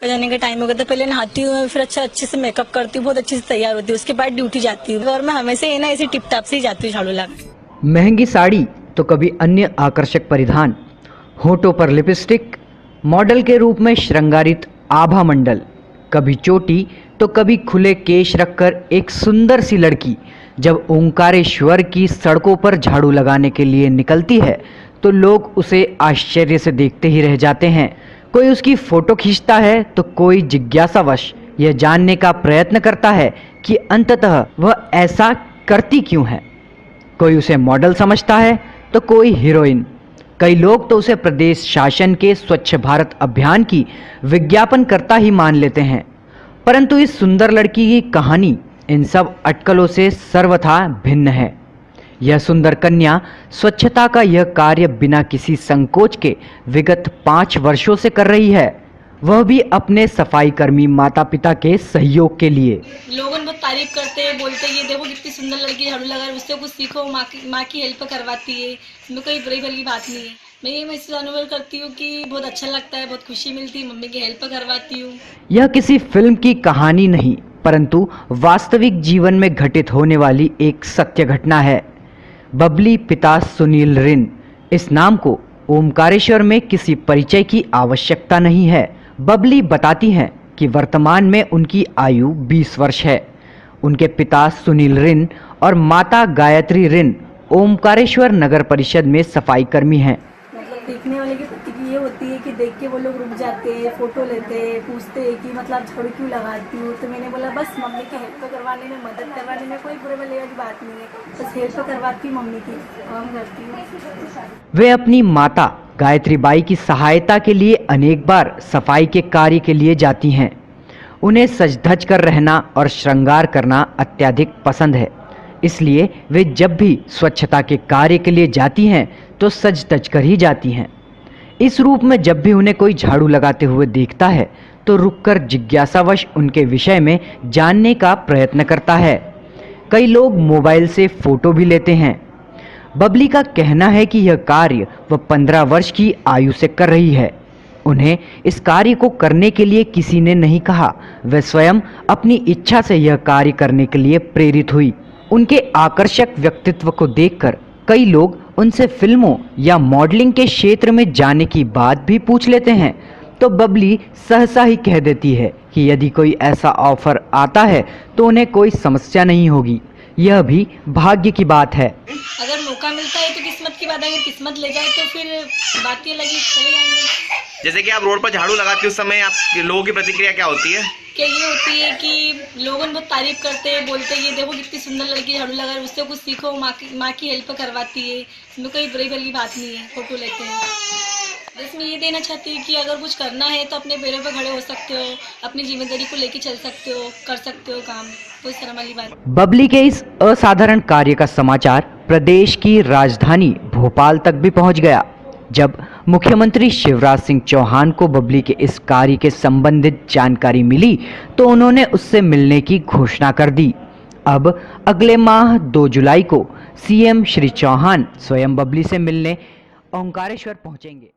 जाने का टाइम हो गया तो पहले नहाती हूँ, फिर अच्छे से मेकअप करती हूँ, बहुत अच्छे से तैयार होती हूँ, उसके बाद ड्यूटी जाती हूँ और मैं हमेशा ये ना ऐसे टिप टाप से ही जाती हूँ झाड़ू लगा। महंगी साड़ी तो कभी अन्य आकर्षक परिधान, होठों पर लिपस्टिक, मॉडल के रूप में श्रृंगारित आभा मंडल, कभी चोटी तो कभी खुले केश रखकर एक सुंदर सी लड़की जब ओंकारेश्वर की सड़कों पर झाड़ू लगाने के लिए निकलती है तो लोग उसे आश्चर्य से देखते ही रह जाते हैं। कोई उसकी फोटो खींचता है तो कोई जिज्ञासावश यह जानने का प्रयत्न करता है कि अंततः वह ऐसा करती क्यों है। कोई उसे मॉडल समझता है तो कोई हीरोइन, कई लोग तो उसे प्रदेश शासन के स्वच्छ भारत अभियान की विज्ञापनकर्ता ही मान लेते हैं। परंतु इस सुंदर लड़की की कहानी इन सब अटकलों से सर्वथा भिन्न है। यह सुंदर कन्या स्वच्छता का यह कार्य बिना किसी संकोच के विगत 5 वर्षों से कर रही है, वह भी अपने सफाई कर्मी माता पिता के सहयोग के लिए। लोगों बहुत तारीफ करते हैं, बोलते हैं ये देखो कितनी सुंदर लड़की झाड़ू लगा, उससे कुछ सीखो, माँ की हेल्प करवाती है, इसमें कोई बुरी भली बात नहीं है। मैं ये महसूस अनुभव करती हूँ कि बहुत अच्छा लगता है, बहुत खुशी मिलती है, मम्मी की हेल्प करवाती हूँ। यह किसी फिल्म की कहानी नहीं परंतु वास्तविक जीवन में घटित होने वाली एक सत्य घटना है। बबली पिता सुनील रिन, इस नाम को ओमकारेश्वर में किसी परिचय की आवश्यकता नहीं है। बबली बताती हैं कि वर्तमान में उनकी आयु 20 वर्ष है। उनके पिता सुनील रिन और माता गायत्री रिन ओमकारेश्वर नगर परिषद में सफाई कर्मी हैं। मतलब देखने वाले की प्रतिक्रिया ये होती है कि देख के वो लोग रुक जाते हैं, फोटो लेते हैं, पूछते हैं कि मतलब झाड़ू क्यों लगाती हूँ। तो मैंने बोला बस मम्मी की हेल्प करवाने में, मदद करवाने में कोई बुरे भले वाली बात नहीं है, बस हेल्प करवाती हूँ मम्मी की, काम करती हूँ। वे अपनी माता गायत्री बाई की सहायता के लिए अनेक बार सफाई के कार्य के लिए जाती हैं। उन्हें सज धज कर रहना और श्रृंगार करना अत्यधिक पसंद है, इसलिए वे जब भी स्वच्छता के कार्य के लिए जाती हैं तो सज धज कर ही जाती हैं। इस रूप में जब भी उन्हें कोई झाड़ू लगाते हुए देखता है तो रुककर जिज्ञासावश उनके विषय में जानने का प्रयत्न करता है। कई लोग मोबाइल से फोटो भी लेते हैं। बबली का कहना है कि यह कार्य वह 15 वर्ष की आयु से कर रही है। उन्हें इस कार्य को करने के लिए किसी ने नहीं कहा, वह स्वयं अपनी इच्छा से यह कार्य करने के लिए प्रेरित हुई। उनके आकर्षक व्यक्तित्व को देखकर कई लोग उनसे फिल्मों या मॉडलिंग के क्षेत्र में जाने की बात भी पूछ लेते हैं, तो बबली सहसा ही कह देती है कि यदि कोई ऐसा ऑफर आता है तो उन्हें कोई समस्या नहीं होगी, यह भी भाग्य की बात है। अगर मौका मिलता है तो किस्मत की बात है, अगर किस्मत ले जाए तो फिर बात ये लगी चले जाएंगे। जैसे कि आप रोड पर झाड़ू लगाते उस समय आप लोगों की प्रतिक्रिया क्या होती है? क्या ये होती है कि लोग बहुत तारीफ करते हैं, बोलते हैं ये देखो कितनी सुंदर लड़की झाड़ू लगा, उससे कुछ सीखो, माँ की हेल्प करवाती है, इसमें कोई बुरी भली बात नहीं है, फोटो लेते हैं। बस मैं ये देना चाहती हूँ कि अगर कुछ करना है तो अपने पैरों पर खड़े हो सकते हो, अपनी जिम्मेदारी को लेके चल सकते हो, कर सकते हो काम, कोई शर्म वाली बात। बबली के इस असाधारण कार्य का समाचार प्रदेश की राजधानी भोपाल तक भी पहुंच गया। जब मुख्यमंत्री शिवराज सिंह चौहान को बबली के इस कार्य के संबंधित जानकारी मिली तो उन्होंने उससे मिलने की घोषणा कर दी। अब अगले माह 2 जुलाई को सीएम श्री चौहान स्वयं बबली से मिलने ओंकारेश्वर पहुंचेंगे।